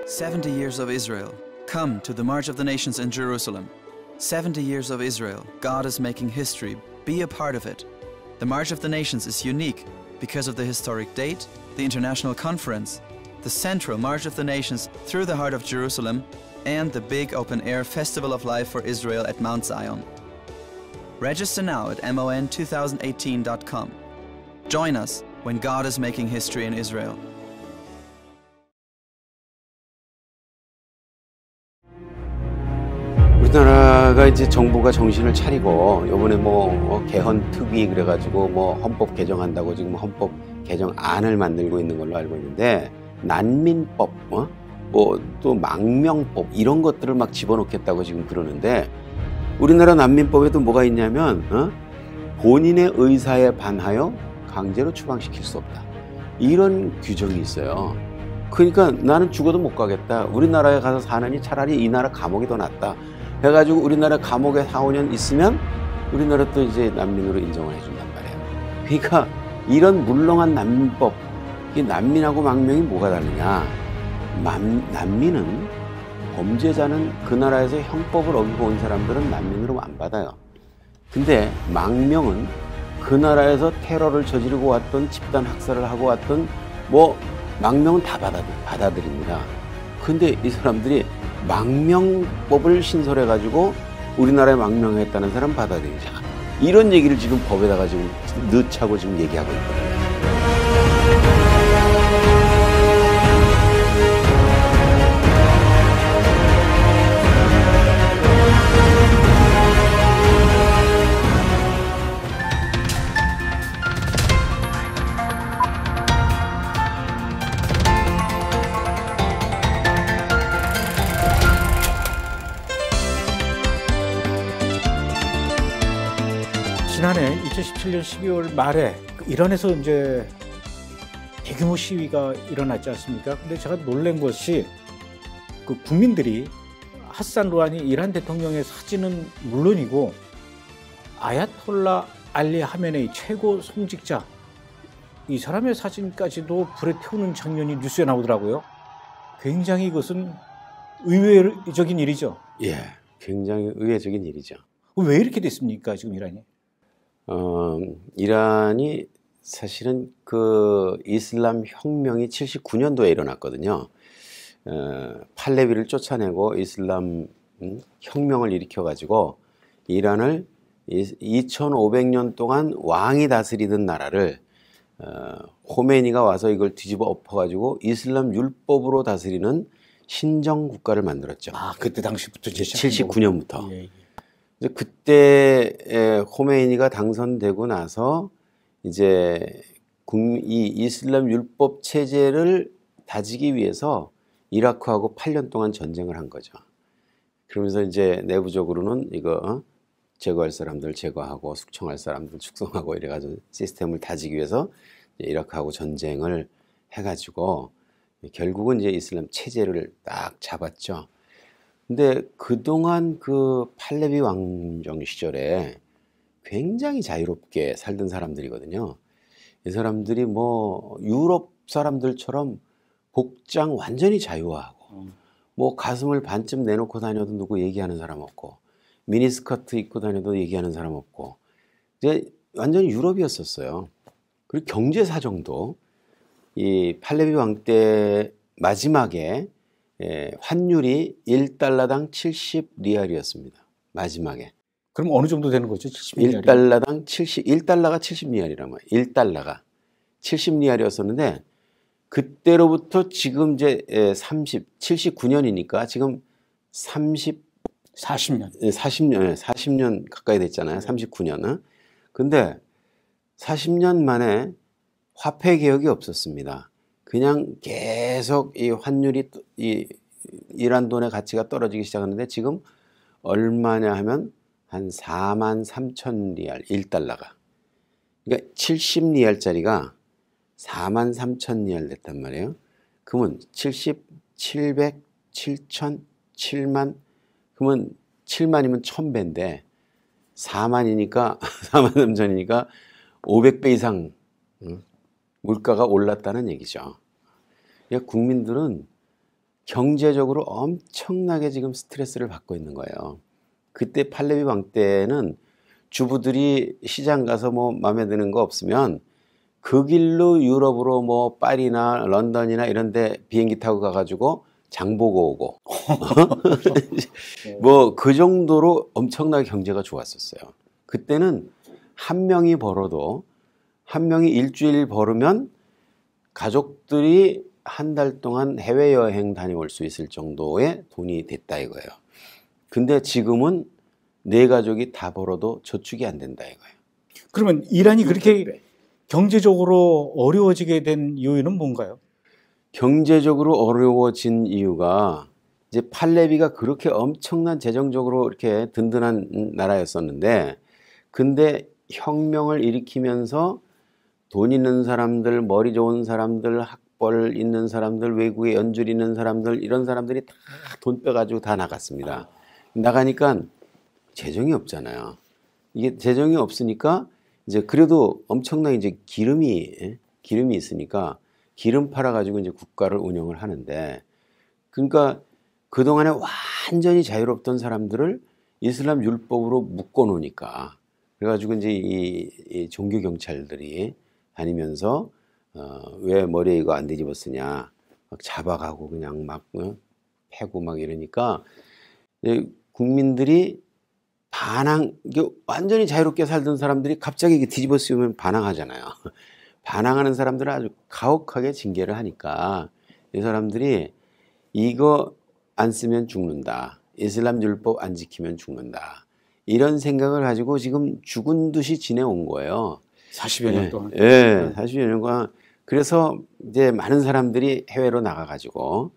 70 years of Israel. Come to the March of the Nations in Jerusalem. 70 years of Israel. God is making history. Be a part of it. The March of the Nations is unique because of the historic date, the international conference, the central March of the Nations through the heart of Jerusalem, and the big open-air Festival of Life for Israel at Mount Zion. Register now at mon2018.com. Join us when God is making history in Israel. 우리나라가 이제 정부가 정신을 차리고 요번에 뭐 개헌 특위 그래가지고 뭐 헌법 개정한다고 지금 헌법 개정안을 만들고 있는 걸로 알고 있는데 난민법 뭐 또 망명법 이런 것들을 막 집어넣겠다고 지금 그러는데 우리나라 난민법에도 뭐가 있냐면 본인의 의사에 반하여 강제로 추방시킬 수 없다 이런 규정이 있어요. 그러니까 나는 죽어도 못 가겠다. 우리나라에 가서 사느니 차라리 이 나라 감옥이 더 낫다. 해가지고 우리나라 감옥에 4, 5년 있으면 우리나라 또 이제 난민으로 인정을 해준단 말이에요. 그러니까 이런 물렁한 난민법, 이 난민하고 망명이 뭐가 다르냐? 난민은 범죄자는 그 나라에서 형법을 어기고 온 사람들은 난민으로 안 받아요. 근데 망명은 그 나라에서 테러를 저지르고 왔던 집단 학살을 하고 왔던 뭐 망명은 다 받아들입니다. 근데 이 사람들이 망명법을 신설해가지고 우리나라에 망명했다는 사람 받아들이자. 이런 얘기를 지금 법에다가 지금 넣자고 지금 얘기하고 있거든요. 지난해 2017년 12월 말에 이란에서 이제 대규모 시위가 일어났지 않습니까? 근데 제가 놀란 것이 그 국민들이 하산 루하니 이란 대통령의 사진은 물론이고 아야톨라 알리 하메네이 최고 성직자 이 사람의 사진까지도 불에 태우는 장면이 뉴스에 나오더라고요. 굉장히 이것은 의외적인 일이죠. 예, 굉장히 의외적인 일이죠. 왜 이렇게 됐습니까, 지금 이란이? 이란이 사실은 그 이슬람 혁명이 79년도에 일어났거든요. 팔레비를 쫓아내고 이슬람 혁명을 일으켜가지고 이란을 2500년 동안 왕이 다스리던 나라를 호메니가 와서 이걸 뒤집어 엎어가지고 이슬람 율법으로 다스리는 신정 국가를 만들었죠. 아, 그때 당시부터 79년부터. 예. 그때 호메이니가 당선되고 나서 이제 이 이슬람 율법 체제를 다지기 위해서 이라크하고 8년 동안 전쟁을 한 거죠. 그러면서 이제 내부적으로는 이거 제거할 사람들 제거하고 숙청할 사람들 숙청하고 이래가지고 시스템을 다지기 위해서 이라크하고 전쟁을 해가지고 결국은 이제 이슬람 체제를 딱 잡았죠. 근데 그동안 그 팔레비 왕정 시절에 굉장히 자유롭게 살던 사람들이거든요. 이 사람들이 뭐 유럽 사람들처럼 복장 완전히 자유화하고 뭐 가슴을 반쯤 내놓고 다녀도 누구 얘기하는 사람 없고 미니스커트 입고 다녀도 얘기하는 사람 없고 이제 완전히 유럽이었었어요. 그리고 경제 사정도 이 팔레비 왕 때 마지막에 환율이 1달러당 70리알이었습니다. 마지막에. 그럼 어느 정도 되는 거죠? 70리알이? 1달러당 1달러가 70리알이란 말이에요. 1달러가 70리알이었었는데 그때로부터 지금 이제 79년이니까 지금 40년 가까이 됐잖아요. 39년. 근데 40년 만에 화폐 개혁이 없었습니다. 그냥 계속 이 환율이 이 이란 돈의 가치가 떨어지기 시작하는데 지금 얼마냐 하면 한 43,000리알 1달러가. 그러니까 70리알짜리가 43,000리알 됐단 말이에요. 그러면 70, 700, 7,000, 7만 그러면 7만이면 1000배인데 4만이니까 4만 3천이니까 500배 이상 물가가 올랐다는 얘기죠. 그러니까 국민들은 경제적으로 엄청나게 지금 스트레스를 받고 있는 거예요. 그때 팔레비 왕 때는 주부들이 시장 가서 뭐 마음에 드는 거 없으면 그 길로 유럽으로 뭐 파리나 런던이나 이런 데 비행기 타고 가가지고 장 보고 오고 뭐 그 정도로 엄청나게 경제가 좋았었어요. 그때는 한 명이 벌어도 한 명이 일주일 벌으면 가족들이 한 달 동안 해외여행 다녀올 수 있을 정도의 돈이 됐다 이거예요. 근데 지금은 네 가족이 다 벌어도 저축이 안 된다 이거예요. 그러면 이란이 그렇게 경제적으로 어려워지게 된 이유는 뭔가요? 경제적으로 어려워진 이유가 이제 팔레비가 그렇게 엄청난 재정적으로 이렇게 든든한 나라였었는데 근데 혁명을 일으키면서 돈 있는 사람들, 머리 좋은 사람들, 학벌 있는 사람들, 외국에 연줄 있는 사람들 이런 사람들이 다 돈 빼가지고 다 나갔습니다. 나가니까 재정이 없잖아요. 이게 재정이 없으니까 이제 그래도 엄청난 이제 기름이 있으니까 기름 팔아가지고 이제 국가를 운영을 하는데 그러니까 그동안에 완전히 자유롭던 사람들을 이슬람 율법으로 묶어 놓으니까 그래가지고 이제 이 종교 경찰들이 다니면서 왜 머리에 이거 안 뒤집었으냐 막 잡아가고 그냥 막 패고 막 이러니까 국민들이 이게 완전히 자유롭게 살던 사람들이 갑자기 이게 뒤집어 쓰면 반항하잖아요. 반항하는 사람들은 아주 가혹하게 징계를 하니까 이 사람들이 이거 안 쓰면 죽는다. 이슬람 율법 안 지키면 죽는다. 이런 생각을 가지고 지금 죽은 듯이 지내온 거예요. 40여 년 동안. 예, 40여 년간. 그래서 이제 많은 사람들이 해외로 나가가지고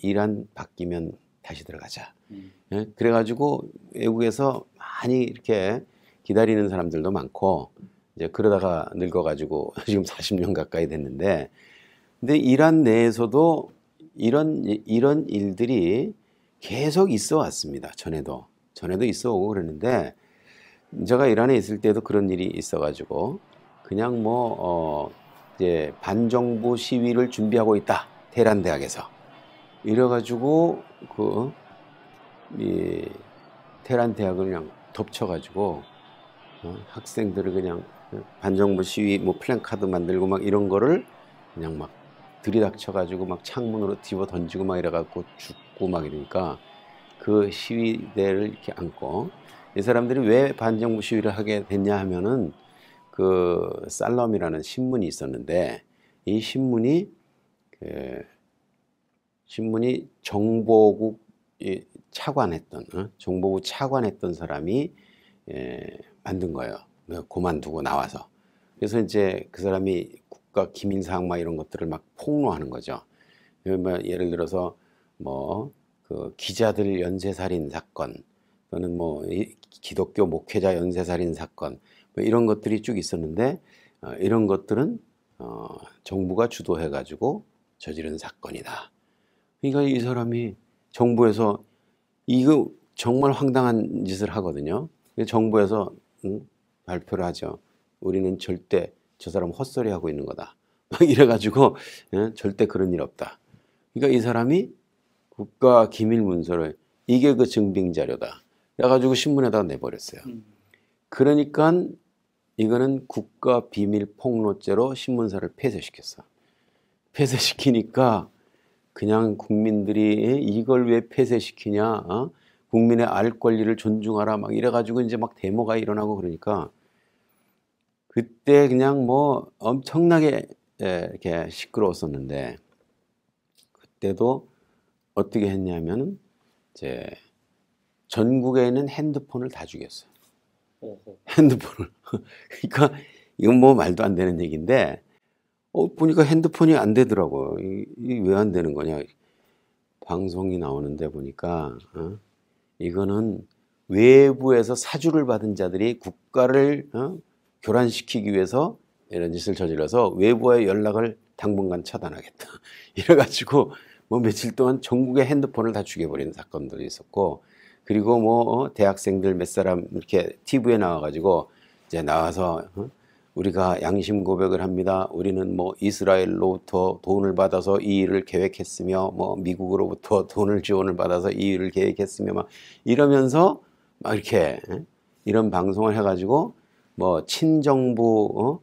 이란 바뀌면 다시 들어가자. 예, 그래가지고 외국에서 많이 이렇게 기다리는 사람들도 많고 이제 그러다가 늙어가지고 지금 40년 가까이 됐는데 근데 이란 내에서도 이런 일들이 계속 있어 왔습니다. 전에도 있어 오고 그랬는데 제가 이란에 있을 때도 그런 일이 있어가지고 그냥 이제 반정부 시위를 준비하고 있다. 테헤란 대학에서 이래가지고 이 테헤란 대학을 그냥 덮쳐가지고 학생들을 그냥 반정부 시위 뭐 플랜카드 만들고 막 이런 거를 그냥 막 들이닥쳐가지고 막 창문으로 집어 던지고 막 이래갖고 죽고 막 이러니까 그 시위대를 이렇게 안고 이 사람들이 왜 반정부 시위를 하게 됐냐 하면은 그 살럼이라는 신문이 있었는데 이 신문이 정보국 정보부 차관했던 사람이 만든 거예요. 그만두고 나와서. 그래서 이제 그 사람이 국가 기밀사항 막 이런 것들을 막 폭로하는 거죠. 예를 들어서 그 기자들 연쇄살인 사건 또는 기독교 목회자 연쇄살인 사건 이런 것들이 쭉 있었는데 이런 것들은 정부가 주도해가지고 저지른 사건이다. 그러니까 이 사람이 정부에서 이거 정말 황당한 짓을 하거든요. 정부에서 발표를 하죠. 우리는 절대 저 사람 헛소리하고 있는 거다. 막 이래가지고 절대 그런 일 없다. 그러니까 이 사람이 국가 기밀 문서를 이게 그 증빙 자료다. 그래가지고 신문에다가 내버렸어요. 그러니까 이거는 국가 비밀 폭로죄로 신문사를 폐쇄시켰어. 폐쇄시키니까 그냥 국민들이 이걸 왜 폐쇄시키냐, 국민의 알 권리를 존중하라 막 이래가지고 이제 막 데모가 일어나고 그러니까 그때 그냥 엄청나게 이렇게 시끄러웠었는데 그때도 어떻게 했냐면 이제 전국에 있는 핸드폰을 다 죽였어요. 핸드폰을. 그러니까 이건 말도 안 되는 얘기인데 보니까 핸드폰이 안 되더라고요. 이게 왜 안 되는 거냐. 방송이 나오는데 보니까 이거는 외부에서 사주를 받은 자들이 국가를 교란시키기 위해서 이런 짓을 저질러서 외부와의 연락을 당분간 차단하겠다. 이래가지고 며칠 동안 전국의 핸드폰을 다 죽여버리는 사건들이 있었고 그리고 대학생들 몇 사람 이렇게 TV에 나와가지고 이제 나와서 우리가 양심 고백을 합니다. 우리는 뭐 이스라엘로부터 돈을 받아서 이 일을 계획했으며 뭐 미국으로부터 지원을 받아서 이 일을 계획했으며 막 이러면서 막 이렇게 이런 방송을 해가지고 뭐 친정부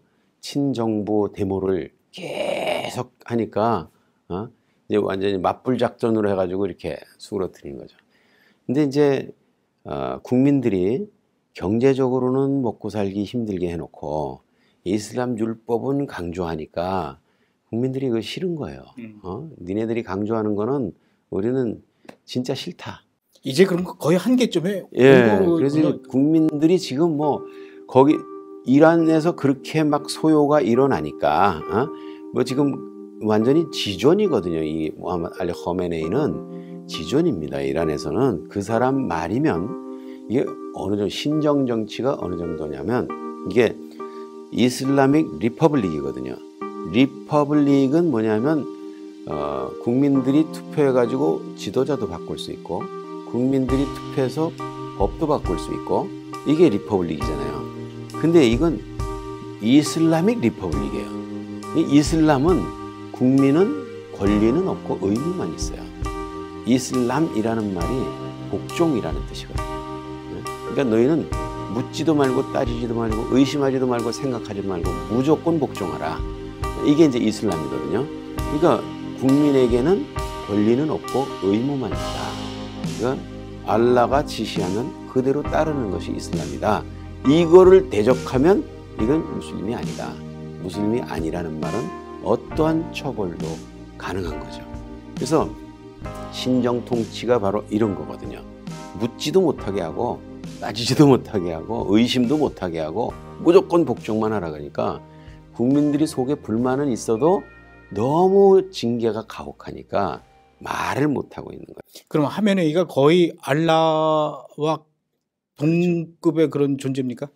데모를 계속 하니까 이제 완전히 맞불 작전으로 해가지고 이렇게 수그러뜨린 거죠. 근데 이제 국민들이 경제적으로는 먹고 살기 힘들게 해놓고 이슬람 율법은 강조하니까 국민들이 그거 싫은 거예요. 니네들이 강조하는 거는 우리는 진짜 싫다. 이제 그런 거 거의 한계점에 예. 그래서 이제 국민들이 지금 뭐 거기 이란에서 그렇게 막 소요가 일어나니까 뭐 지금 완전히 지존이거든요. 이 모하메드 알리 허메네이는 지존입니다. 이란에서는 그 사람 말이면 이게 어느 정도 신정 정치가 어느 정도냐면 이게 이슬라믹 리퍼블릭이거든요. 리퍼블릭은 뭐냐면 국민들이 투표해가지고 지도자도 바꿀 수 있고 국민들이 투표해서 법도 바꿀 수 있고 이게 리퍼블릭이잖아요. 근데 이건 이슬라믹 리퍼블릭이에요. 이 이슬람은 국민은 권리는 없고 의무만 있어요. 이슬람이라는 말이 복종이라는 뜻이거든요. 그러니까 너희는 묻지도 말고 따지지도 말고 의심하지도 말고 생각하지도 말고 무조건 복종하라. 이게 이제 이슬람이거든요. 그러니까 국민에게는 권리는 없고 의무만 있다. 그러니까 알라가 지시하면 그대로 따르는 것이 이슬람이다. 이거를 대적하면 이건 무슬림이 아니다. 무슬림이 아니라는 말은 어떠한 처벌도 가능한 거죠. 그래서 신정 통치가 바로 이런 거거든요. 묻지도 못하게 하고 따지지도 못하게 하고 의심도 못하게 하고 무조건 복종만 하라 그러니까 국민들이 속에 불만은 있어도 너무 징계가 가혹하니까 말을 못하고 있는 거예요. 그럼 하메네이가 거의 알라와 동급의 그런 존재입니까?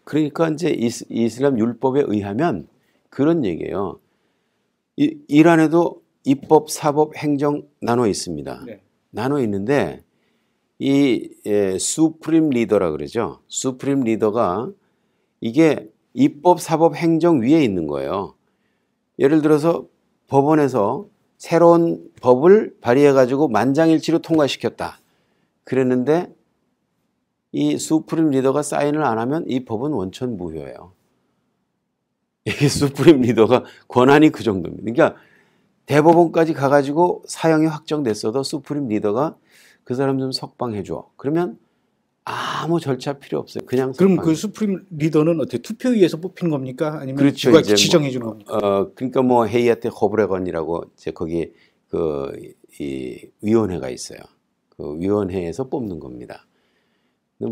그러니까 이제 이슬람 율법에 의하면 그런 얘기예요. 이란에도 입법, 사법, 행정 나눠 있습니다. 네. 나눠 있는데 이 수프림 리더라 그러죠. 수프림 리더가 이게 입법, 사법, 행정 위에 있는 거예요. 예를 들어서 법원에서 새로운 법을 발의해가지고 만장일치로 통과시켰다. 그랬는데 이 수프림 리더가 사인을 안 하면 이 법은 원천 무효예요. 이게 수프림 리더가 권한이 그 정도입니다. 그러니까 대법원까지 가가지고 사형이 확정됐어도 수프림 리더가 그 사람 좀 석방해줘. 그러면 아무 절차 필요 없어요. 그냥 그럼 그 수프림 리더는 어떻게 투표위에서 뽑힌 겁니까? 아니면 그렇죠. 누가 이제 지정해 주는 겁니까? 그러니까 뭐 헤이아테 호브레건이라고 이제 거기 이 위원회가 있어요. 그 위원회에서 뽑는 겁니다. 근데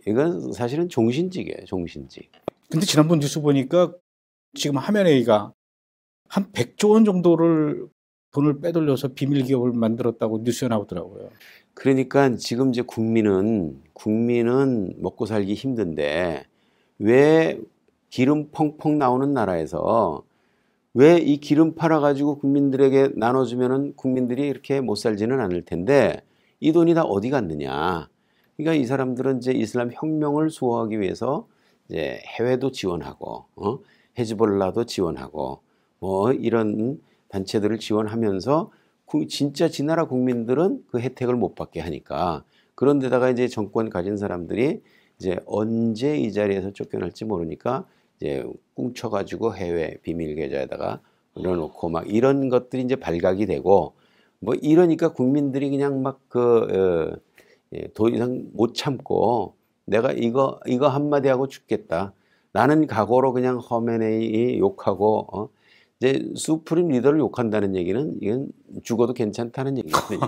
이건 사실은 종신직이에요. 종신직. 근데 지난번 뉴스 보니까 지금 하메네이가 한 100조 원 정도를 돈을 빼돌려서 비밀 기업을 만들었다고 뉴스에 나오더라고요. 그러니까 지금 이제 국민은 먹고 살기 힘든데 왜 기름 펑펑 나오는 나라에서 왜 이 기름 팔아가지고 국민들에게 나눠주면은 국민들이 이렇게 못 살지는 않을 텐데 이 돈이 다 어디 갔느냐. 그러니까 이 사람들은 이제 이슬람 혁명을 수호하기 위해서 이제 해외도 지원하고, 헤즈볼라도 지원하고, 뭐 이런 단체들을 지원하면서 진짜 지 나라 국민들은 그 혜택을 못 받게 하니까 그런데다가 이제 정권 가진 사람들이 이제 언제 이 자리에서 쫓겨날지 모르니까 이제 꿍쳐가지고 해외 비밀 계좌에다가 올려놓고 막 이런 것들이 이제 발각이 되고 뭐 이러니까 국민들이 그냥 막 더 이상 못 참고 내가 이거 한마디 하고 죽겠다. 라는 각오로 그냥 허메네이 욕하고 이제 수프림 리더를 욕한다는 얘기는 이건 죽어도 괜찮다는 얘기거든요.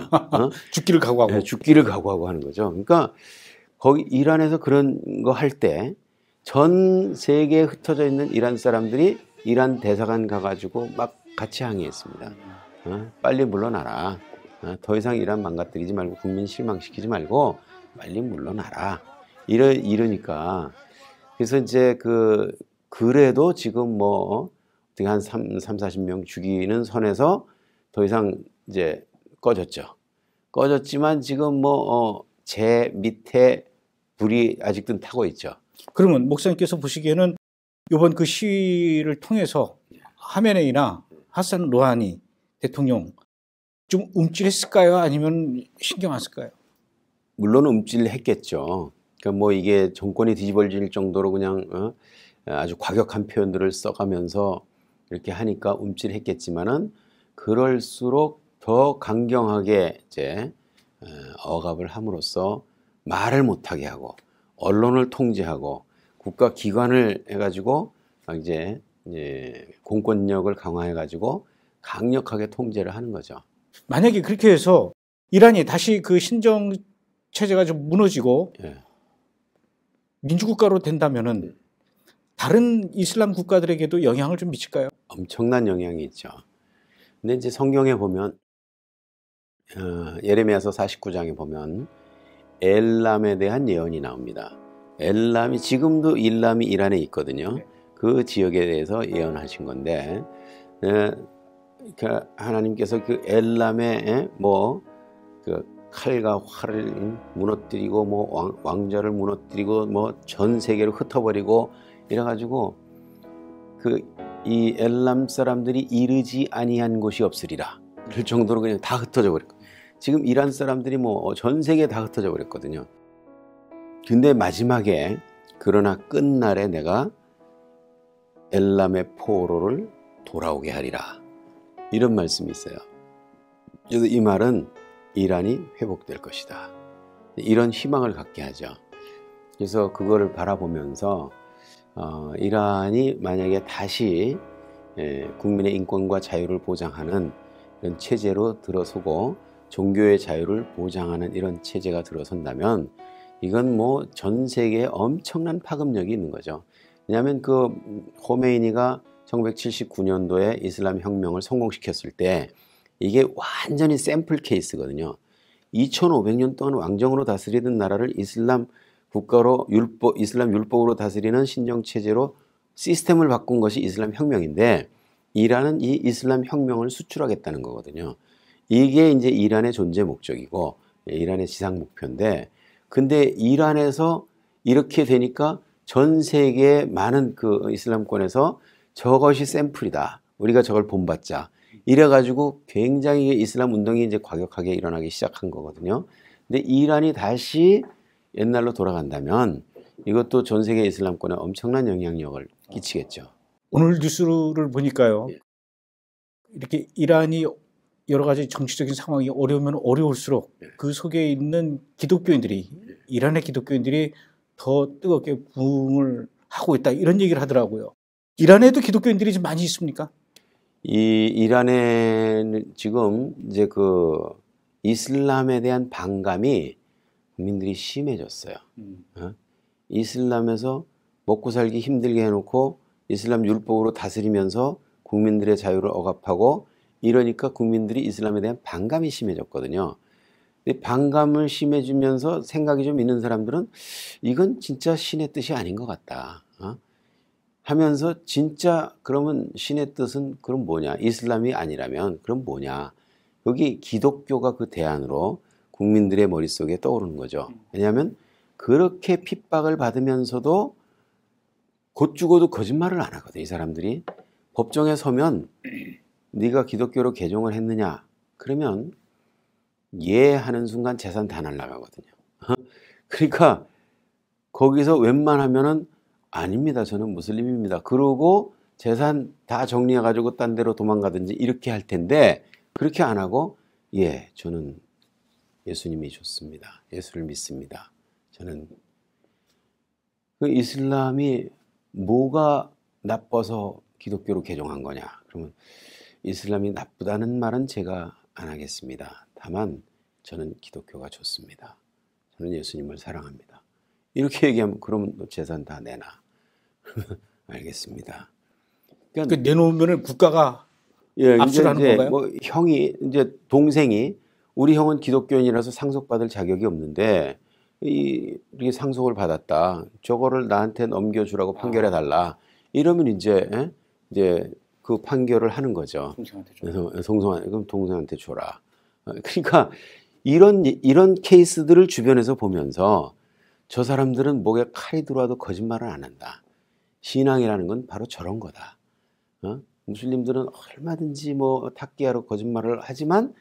죽기를 각오하고. 네, 죽기를 각오하고 하는 거죠. 그러니까 거기 이란에서 그런 거 할 때 전 세계에 흩어져 있는 이란 사람들이 이란 대사관 가가지고 막 같이 항의했습니다. 빨리 물러나라. 더 이상 이란 망가뜨리지 말고 국민 실망시키지 말고 빨리 물러나라. 이러니까 그래서 이제 그래도 지금 뭐 어떻게 한 40명 죽이는 선에서 더 이상 이제 꺼졌죠. 꺼졌지만 지금 제 밑에 불이 아직도 타고 있죠. 그러면 목사님께서 보시기에는 이번 그 시위를 통해서 하메네이나 하산 로하니 대통령 좀 움찔했을까요? 아니면 신경 안 쓸까요? 물론 움찔했겠죠. 그러니까 뭐 이게 정권이 뒤집어질 정도로 그냥 아주 과격한 표현들을 써가면서 이렇게 하니까 움찔했겠지만은 그럴수록 더 강경하게 이제 억압을 함으로써 말을 못하게 하고 언론을 통제하고 국가 기관을 해가지고 이제 공권력을 강화해가지고 강력하게 통제를 하는 거죠. 만약에 그렇게 해서 이란이 다시 그 신정 체제가 좀 무너지고 예. 민주국가로 된다면은 다른 이슬람 국가들에게도 영향을 좀 미칠까요? 엄청난 영향이 있죠. 근데 이제 성경에 보면 예레미야서 49장에 보면 엘람에 대한 예언이 나옵니다. 엘람이 지금도 일람이 이란에 있거든요. 그 지역에 대해서 예언하신 건데 하나님께서 그 엘람의 그 칼과 활을 무너뜨리고 뭐 왕자를 무너뜨리고 뭐 전 세계를 흩어버리고 이래가지고 이 엘람 사람들이 이르지 아니한 곳이 없으리라 그럴 정도로 그냥 다 흩어져 버렸고 지금 이란 사람들이 뭐 전 세계에 다 흩어져 버렸거든요. 근데 마지막에 그러나 끝날에 내가 엘람의 포로를 돌아오게 하리라 이런 말씀이 있어요. 그래서 이 말은 이란이 회복될 것이다. 이런 희망을 갖게 하죠. 그래서 그거를 바라보면서 이란이 만약에 다시 국민의 인권과 자유를 보장하는 이런 체제로 들어서고 종교의 자유를 보장하는 이런 체제가 들어선다면 이건 뭐 전 세계에 엄청난 파급력이 있는 거죠. 왜냐하면 그 호메이니가 1979년도에 이슬람 혁명을 성공시켰을 때 이게 완전히 샘플 케이스거든요. 2500년 동안 왕정으로 다스리던 나라를 이슬람 국가로 이슬람 율법으로 다스리는 신정 체제로 시스템을 바꾼 것이 이슬람 혁명인데 이란은 이 이슬람 혁명을 수출하겠다는 거거든요. 이게 이제 이란의 존재 목적이고 이란의 지상 목표인데 근데 이란에서 이렇게 되니까 전 세계의 많은 그 이슬람권에서 저것이 샘플이다. 우리가 저걸 본받자. 이래가지고 굉장히 이슬람 운동이 이제 과격하게 일어나기 시작한 거거든요. 근데 이란이 다시 옛날로 돌아간다면 이것도 전 세계 이슬람권에 엄청난 영향력을 끼치겠죠. 오늘 뉴스를 보니까요. 이렇게 이란이 여러 가지 정치적인 상황이 어려우면 어려울수록 그 속에 있는 기독교인들이 이란의 기독교인들이 더 뜨겁게 부흥을 하고 있다 이런 얘기를 하더라고요. 이란에도 기독교인들이 좀 많이 있습니까? 이란에는 지금 이제 그 이슬람에 대한 반감이 국민들이 심해졌어요. 이슬람에서 먹고 살기 힘들게 해놓고 이슬람 율법으로 다스리면서 국민들의 자유를 억압하고 이러니까 국민들이 이슬람에 대한 반감이 심해졌거든요. 근데 반감을 심해지면서 생각이 좀 있는 사람들은 이건 진짜 신의 뜻이 아닌 것 같다. 하면서 진짜 그러면 신의 뜻은 그럼 뭐냐? 이슬람이 아니라면 그럼 뭐냐? 여기 기독교가 그 대안으로 국민들의 머릿속에 떠오르는 거죠. 왜냐하면 그렇게 핍박을 받으면서도 곧 죽어도 거짓말을 안 하거든. 이 사람들이 법정에 서면 네가 기독교로 개종을 했느냐? 그러면 예 하는 순간 재산 다 날라가거든요. 그러니까 거기서 웬만하면은 아닙니다. 저는 무슬림입니다. 그러고 재산 다 정리해가지고 딴 데로 도망가든지 이렇게 할 텐데 그렇게 안 하고 예, 저는 예수님이 좋습니다. 예수를 믿습니다. 저는 그 이슬람이 뭐가 나빠서 기독교로 개종한 거냐? 그러면 이슬람이 나쁘다는 말은 제가 안 하겠습니다. 다만 저는 기독교가 좋습니다. 저는 예수님을 사랑합니다. 이렇게 얘기하면 그럼 재산 다 내놔. 알겠습니다. 그러니까 내놓으면 국가가 압수하는 건가요? 뭐 형이 이제 동생이 우리 형은 기독교인이라서 상속받을 자격이 없는데 이렇게 상속을 받았다. 저거를 나한테 넘겨주라고 판결해 달라. 이러면 이제 그 판결을 하는 거죠. 동생한테 줘. 그럼 동생한테 줘라. 그러니까 이런 케이스들을 주변에서 보면서 저 사람들은 목에 칼이 들어와도 거짓말을 안 한다. 신앙이라는 건 바로 저런 거다. 무슬림들은 얼마든지 뭐 탁기하러 거짓말을 하지만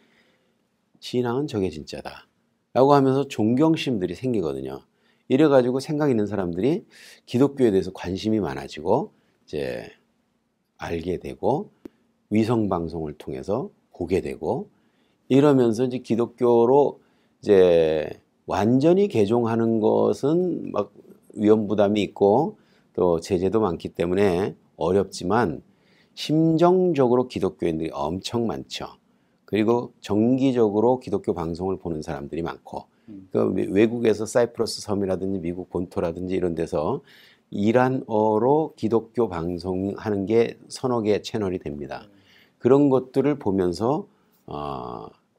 신앙은 저게 진짜다. 라고 하면서 존경심들이 생기거든요. 이래가지고 생각 있는 사람들이 기독교에 대해서 관심이 많아지고 이제 알게 되고 위성방송을 통해서 보게 되고 이러면서 이제 기독교로 이제 완전히 개종하는 것은 막 위험부담이 있고 또 제재도 많기 때문에 어렵지만 심정적으로 기독교인들이 엄청 많죠. 그리고 정기적으로 기독교 방송을 보는 사람들이 많고 그 외국에서 사이프러스 섬이라든지 미국 본토라든지 이런 데서 이란어로 기독교 방송하는 게 서너 개 채널이 됩니다. 그런 것들을 보면서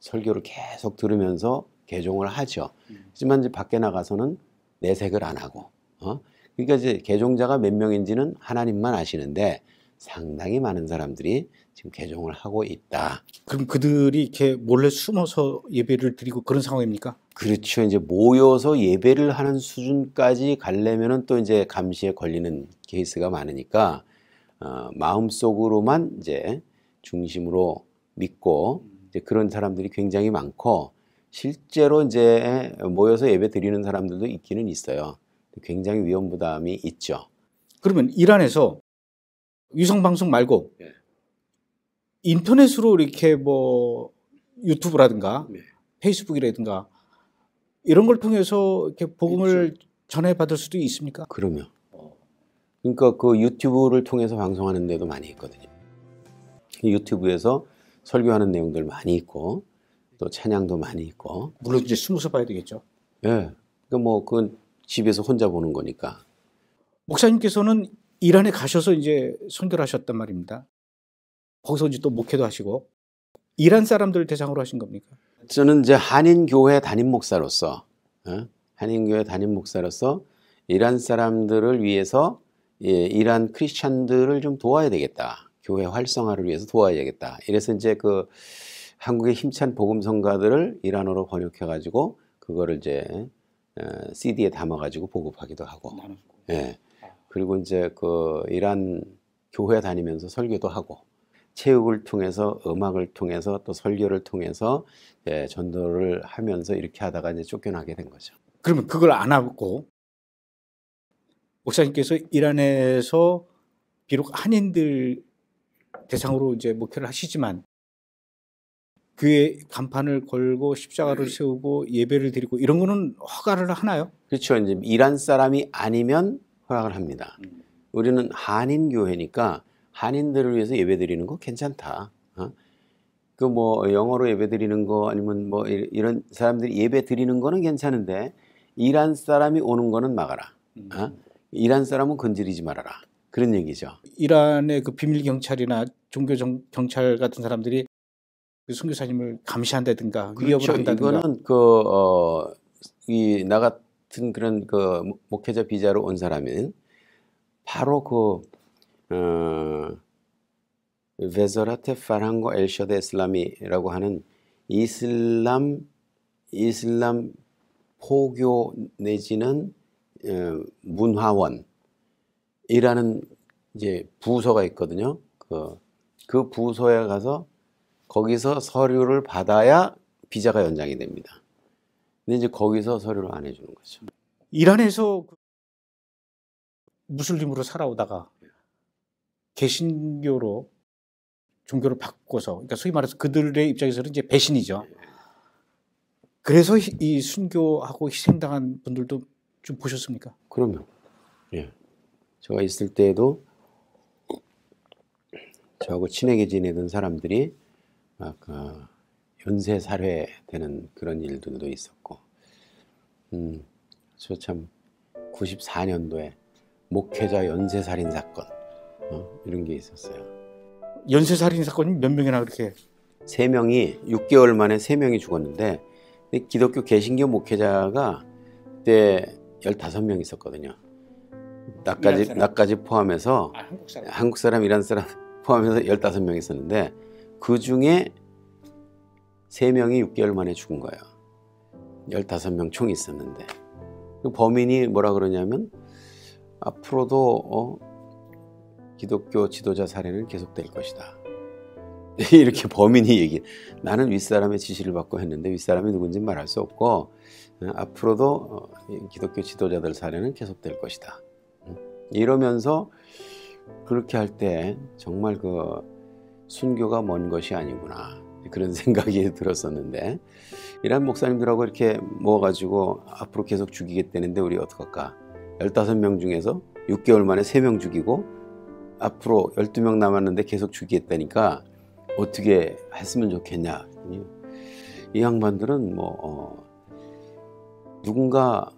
설교를 계속 들으면서 개종을 하죠. 하지만 이제 밖에 나가서는 내색을 안 하고 그러니까 이제 개종자가 몇 명인지는 하나님만 아시는데 상당히 많은 사람들이 지금 개종을 하고 있다. 그럼 그들이 이렇게 몰래 숨어서 예배를 드리고 그런 상황입니까? 그렇죠. 이제 모여서 예배를 하는 수준까지 가려면은 또 이제 감시에 걸리는 케이스가 많으니까 마음속으로만 이제 중심으로 믿고 이제 그런 사람들이 굉장히 많고 실제로 이제 모여서 예배 드리는 사람들도 있기는 있어요. 굉장히 위험 부담이 있죠. 그러면 이란에서 위성 방송 말고 네. 인터넷으로 이렇게 뭐 유튜브라든가 네. 페이스북이라든가 이런 걸 통해서 이렇게 복음을 있죠. 전해받을 수도 있습니까? 그러면 그러니까 그 유튜브를 통해서 방송하는 데도 많이 있거든요. 유튜브에서 설교하는 내용들 많이 있고 또 찬양도 많이 있고 물론 이제 숨어서 봐야 되겠죠. 예. 그러니까 뭐 그건 집에서 혼자 보는 거니까. 목사님께서는 이란에 가셔서 이제 선교를 하셨단 말입니다. 거기서 이제 또 목회도 하시고 이란 사람들 대상으로 하신 겁니까? 저는 이제 한인교회 담임 목사로서 한인교회 담임 목사로서 이란 사람들을 위해서 이란 크리스찬들을 좀 도와야 되겠다. 교회 활성화를 위해서 도와야 되겠다. 이래서 이제 그 한국의 힘찬 복음성가들을 이란어로 번역해 가지고 그거를 이제 CD에 담아 가지고 보급하기도 하고. 예. 그리고 이제 그 이란 교회 다니면서 설교도 하고 체육을 통해서 음악을 통해서 또 설교를 통해서 전도를 하면서 이렇게 하다가 이제 쫓겨나게 된 거죠. 그러면 그걸 안 하고 목사님께서 이란에서 비록 한인들 대상으로 이제 목회를 하시지만 교회 간판을 걸고 십자가를 세우고 예배를 드리고 이런 거는 허가를 하나요? 그렇죠. 이제 이란 사람이 아니면 허락을 합니다. 우리는 한인 교회니까 한인들을 위해서 예배 드리는 거 괜찮다. 그 뭐 영어로 예배 드리는 거 아니면 뭐 이런 사람들이 예배 드리는 거는 괜찮은데 이란 사람이 오는 거는 막아라. 이란 사람은 건드리지 말아라. 그런 얘기죠. 이란의 그 비밀 경찰이나 종교 경찰 같은 사람들이 그 선교사님을 감시한다든가 위협을 그렇죠. 한다든가. 이거는 나 같은 그런 그 목회자 비자로 온 사람은 바로 베저라테 파랑고 엘셔데 에슬라미라고 하는 이슬람 포교 내지는 문화원이라는 이제 부서가 있거든요. 그 부서에 가서 거기서 서류를 받아야 비자가 연장이 됩니다. 근데 이제 거기서 서류를 안 해주는 거죠. 이란에서 무슬림으로 살아오다가 개신교로 종교를 바꿔서, 그러니까 소위 말해서 그들의 입장에서는 이제 배신이죠. 그래서 이 순교하고 희생당한 분들도 좀 보셨습니까? 그럼요. 예. 제가 있을 때에도 저하고 친하게 지내던 사람들이 막 연쇄 살해되는 그런 일들도 있었고, 저 참 94년도에 목회자 연쇄 살인 사건 이런 게 있었어요. 연쇄 살인 사건이 몇 명이나 그렇게? 3명이 6개월 만에 3명이 죽었는데 기독교 개신교 목회자가 그때 15명 있었거든요. 나까지 포함해서 한국 사람, 이란 사람 포함해서 15명 있었는데 그 중에 3명이 6개월 만에 죽은 거예요. 15명 총 있었는데 범인이 뭐라 그러냐면 앞으로도 기독교 지도자 사례는 계속될 것이다. 이렇게 범인이 얘기해. 나는 윗사람의 지시를 받고 했는데 윗사람이 누군지 말할 수 없고 앞으로도 기독교 지도자들 사례는 계속될 것이다. 이러면서 그렇게 할 때 정말 그 순교가 먼 것이 아니구나 그런 생각이 들었었는데 이란 목사님들하고 이렇게 모아가지고 앞으로 계속 죽이겠다는데 우리 어떡할까? 15명 중에서 6개월 만에 3명 죽이고 앞으로 12명 남았는데 계속 죽이겠다니까 어떻게 했으면 좋겠냐. 이 양반들은 누군가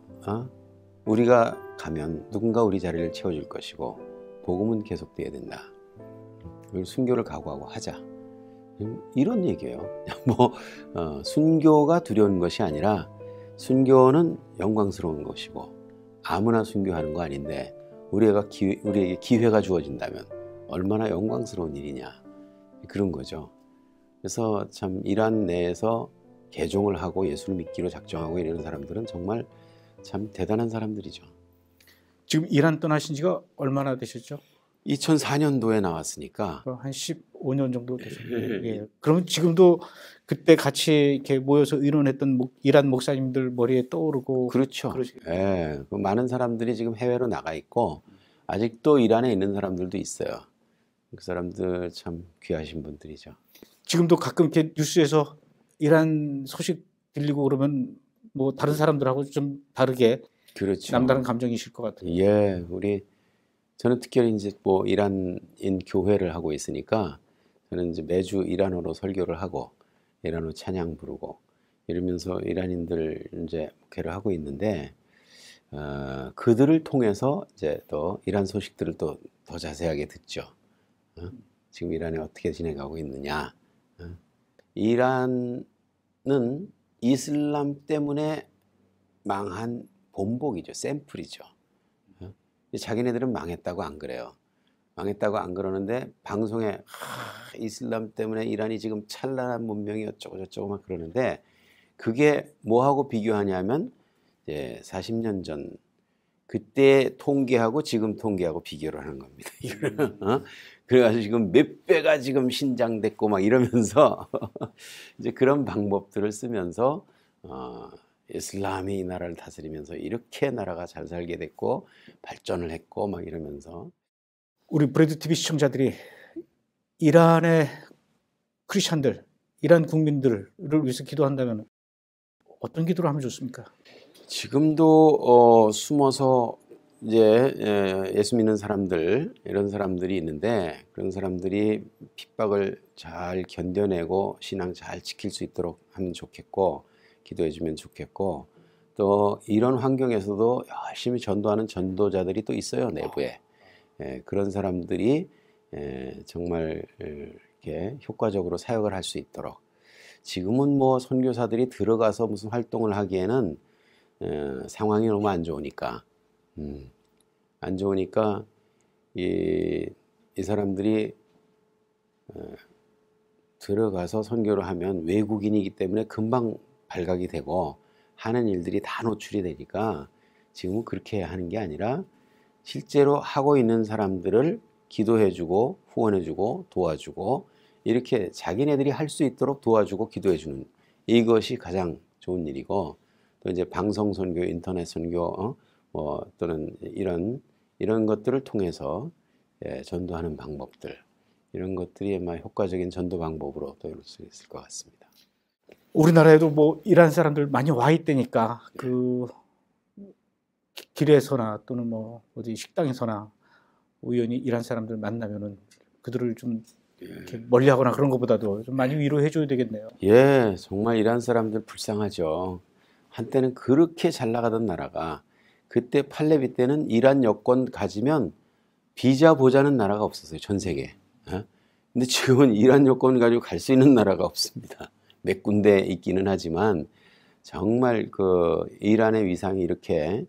우리가 가면 누군가 우리 자리를 채워줄 것이고 복음은 계속돼야 된다. 순교를 각오하고 하자. 이런 얘기예요. 순교가 두려운 것이 아니라 순교는 영광스러운 것이고 아무나 순교하는 거 아닌데 우리에게 기회가 주어진다면 얼마나 영광스러운 일이냐. 그런 거죠. 그래서 참 이란 내에서 개종을 하고 예수를 믿기로 작정하고 이러는 사람들은 정말 참 대단한 사람들이죠. 지금 이란 떠나신 지가 얼마나 되셨죠? 2004년도에 나왔으니까 한 15년 정도 되셨네요. 예. 그러면 지금도 그때 같이 이렇게 모여서 의논했던 이란 목사님들 머리에 떠오르고 그렇죠. 예, 많은 사람들이 지금 해외로 나가 있고 아직도 이란에 있는 사람들도 있어요. 그 사람들 참 귀하신 분들이죠. 지금도 가끔 이렇게 뉴스에서 이란 소식 들리고 그러면 뭐 다른 사람들하고 좀 다르게 그렇죠. 남다른 감정이실 것 같아요. 예, 저는 특별히 이제 이란인 교회를 하고 있으니까 저는 이제 매주 이란어로 설교를 하고 이란어 찬양 부르고 이러면서 이란인들 이제 목회를 하고 있는데 그들을 통해서 이제 또 이란 소식들을 또 더 자세하게 듣죠. 지금 이란에 어떻게 지내가고 있느냐. 이란은 이슬람 때문에 망한 본보기죠. 샘플이죠. 자기네들은 망했다고 안 그래요. 망했다고 안 그러는데 방송에 이슬람 때문에 이란이 지금 찬란한 문명이 어쩌고 저쩌고 막 그러는데 그게 뭐하고 비교하냐면 이제 40년 전 그때 통계하고 지금 통계하고 비교를 하는 겁니다. 그래가지고 지금 몇 배가 지금 신장됐고 막 이러면서 이제 그런 방법들을 쓰면서 이슬람이 이 나라를 다스리면서 이렇게 나라가 잘 살게 됐고 발전을 했고 막 이러면서 우리 브레드 TV 시청자들이 이란의 크리스천들, 이란 국민들을 위해서 기도한다면 어떤 기도를 하면 좋습니까? 지금도 숨어서 이제 예수 믿는 사람들 이런 사람들이 있는데 그런 사람들이 핍박을 잘 견뎌내고 신앙 잘 지킬 수 있도록 하면 좋겠고 기도해 주면 좋겠고 또 이런 환경에서도 열심히 전도하는 전도자들이 또 있어요 내부에. 그런 사람들이 정말 이렇게 효과적으로 사역을 할 수 있도록 지금은 뭐 선교사들이 들어가서 무슨 활동을 하기에는 상황이 너무 안 좋으니까 이 사람들이 들어가서 선교를 하면 외국인이기 때문에 금방 발각이 되고 하는 일들이 다 노출이 되니까 지금은 그렇게 하는 게 아니라 실제로 하고 있는 사람들을 기도해주고 후원해주고 도와주고 이렇게 자기네들이 할 수 있도록 도와주고 기도해주는 이것이 가장 좋은 일이고 또 이제 방송 선교, 인터넷 선교 또는 이런 것들을 통해서 전도하는 방법들 이런 것들이 아마 효과적인 전도 방법으로 또 이룰 수 있을 것 같습니다. 우리나라에도 뭐 이란 사람들 많이 와 있다니까 그 길에서나 또는 뭐 어디 식당에서나 우연히 이란 사람들 만나면은 그들을 좀 이렇게 멀리하거나 그런 것보다도 좀 많이 위로해줘야 되겠네요. 예, 정말 이란 사람들 불쌍하죠. 한때는 그렇게 잘 나가던 나라가 그때 팔레비 때는 이란 여권 가지면 비자 보자는 나라가 없었어요. 전 세계에. 근데 지금은 이란 여권 가지고 갈 수 있는 나라가 없습니다. 몇 군데 있기는 하지만 정말 그 이란의 위상이 이렇게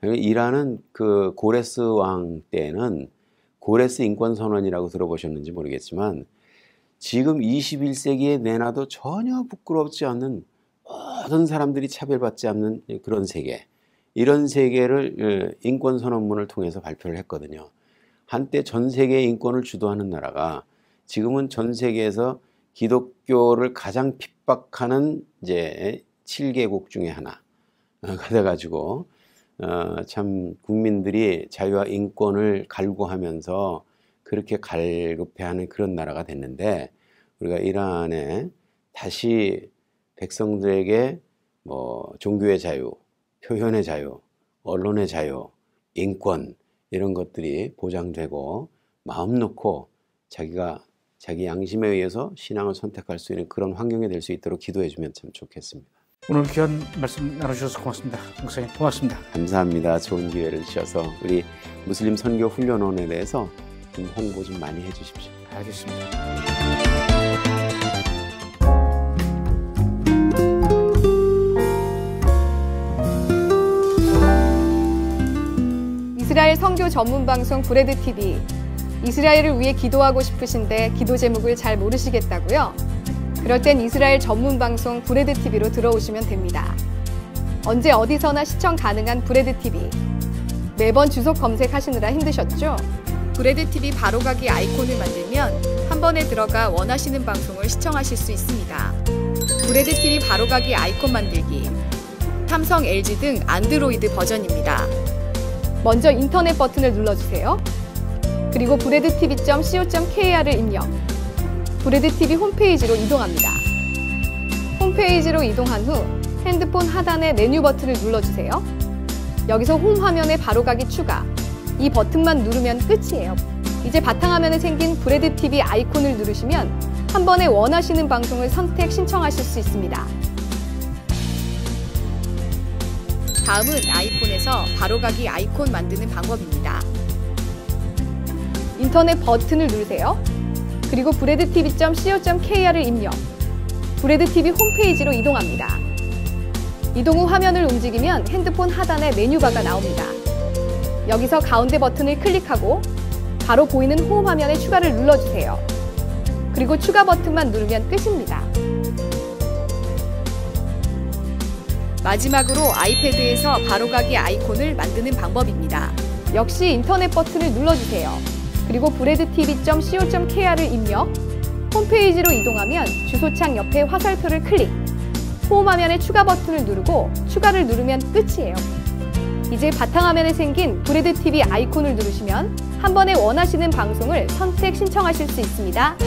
이란은 그 고레스 왕 때는 고레스 인권선언이라고 들어보셨는지 모르겠지만 지금 21세기에 내놔도 전혀 부끄럽지 않는 모든 사람들이 차별받지 않는 그런 세계 이런 세계를 인권선언문을 통해서 발표를 했거든요. 한때 전 세계의 인권을 주도하는 나라가 지금은 전 세계에서 기독교를 가장 핍박하는 이제 7개국 중에 하나가 돼가지고 참 국민들이 자유와 인권을 갈구하면서 그렇게 갈급해하는 그런 나라가 됐는데, 우리가 이란에 다시 백성들에게 뭐 종교의 자유, 표현의 자유, 언론의 자유, 인권 이런 것들이 보장되고 마음 놓고 자기가 자기 양심에 의해서 신앙을 선택할 수 있는 그런 환경이 될 수 있도록 기도해 주면 참 좋겠습니다. 오늘 귀한 말씀 나눠주셔서 고맙습니다. 목사님 고맙습니다. 감사합니다. 좋은 기회를 주셔서 우리 무슬림 선교 훈련원에 대해서 좀 홍보 좀 많이 해주십시오. 알겠습니다. 이스라엘 선교 전문 방송 브레드 TV. 이스라엘을 위해 기도하고 싶으신데 기도 제목을 잘 모르시겠다고요? 그럴 땐 이스라엘 전문 방송 브레드 TV로 들어오시면 됩니다. 언제 어디서나 시청 가능한 브레드 TV. 매번 주소 검색하시느라 힘드셨죠? 브레드 TV 바로가기 아이콘을 만들면 한 번에 들어가 원하시는 방송을 시청하실 수 있습니다. 브레드 TV 바로가기 아이콘 만들기. 삼성, LG 등 안드로이드 버전입니다. 먼저 인터넷 버튼을 눌러주세요. 그리고 breadtv.co.kr을 입력. 브레드TV 홈페이지로 이동합니다. 홈페이지로 이동한 후 핸드폰 하단의 메뉴 버튼을 눌러주세요. 여기서 홈 화면에 바로가기 추가. 이 버튼만 누르면 끝이에요. 이제 바탕화면에 생긴 브레드TV 아이콘을 누르시면 한 번에 원하시는 방송을 선택 신청하실 수 있습니다. 다음은 아이폰에서 바로가기 아이콘 만드는 방법입니다. 인터넷 버튼을 누르세요. 그리고 breadtv.co.kr을 입력. 브레드TV 홈페이지로 이동합니다. 이동 후 화면을 움직이면 핸드폰 하단에 메뉴바가 나옵니다. 여기서 가운데 버튼을 클릭하고 바로 보이는 홈 화면에 추가를 눌러주세요. 그리고 추가 버튼만 누르면 끝입니다. 마지막으로 아이패드에서 바로가기 아이콘을 만드는 방법입니다. 역시 인터넷 버튼을 눌러주세요. 그리고 breadtv.co.kr을 입력, 홈페이지로 이동하면 주소창 옆에 화살표를 클릭, 홈 화면에 추가 버튼을 누르고 추가를 누르면 끝이에요. 이제 바탕화면에 생긴 브레드TV 아이콘을 누르시면 한 번에 원하시는 방송을 선택 신청하실 수 있습니다.